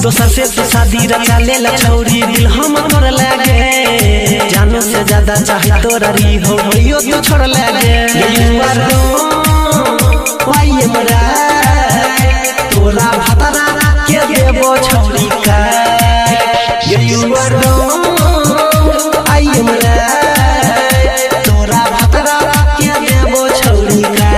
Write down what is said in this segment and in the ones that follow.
दोसर से तो शादी रचा ले लछौरी दिल हम तोड़ लागे जानो से ज्यादा चाहे तोरा री हो यो तो छोड़ लागे वाये मरा तोरा भतरा के देबो छौरी का यू आर आई मरा तोरा भतरा के देबो छौरी का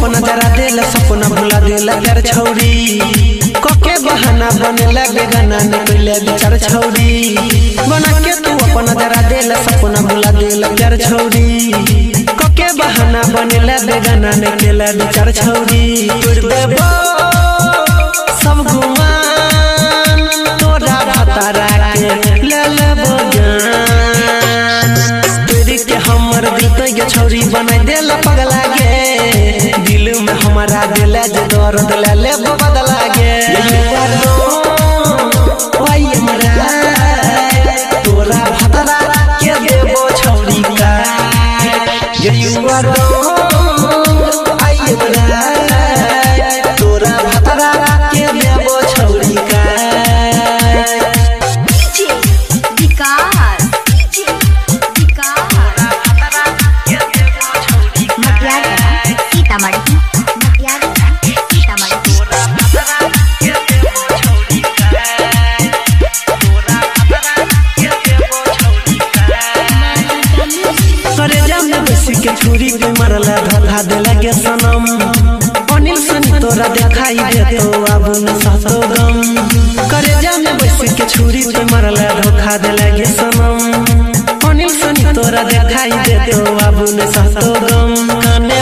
सपना भुला देला यार छौरी कके बहाना बने लगे गाना निकले बिचार छौरी बना के तू अपना जरा देला सपना भुला देला यार छौरी कके बहाना बने लगे गाना निकले बिचार छौरी तोड़ देबो सब गुमान तोरा भतरा के ले लेबो जान तेरी के हमर दिल तो ये छौरी बना देला पगला के दिल में हमारा दिल जे दर्द ले ले बदला गे वाये मरा तोरा भतरा के देबो छौरी का यू आर आये मरा तोरा भतरा के देबो छौरी का के छुरी पे मरला धोखा दे लगे सनम अनिल सनी तोरा दिखाई दे तो अब न सहतो गम करे जाने बैठ के छुरी पे मरला धोखा दे लगे सनम अनिल सनी तोरा दिखाई दे तो अब न सहतो गम काने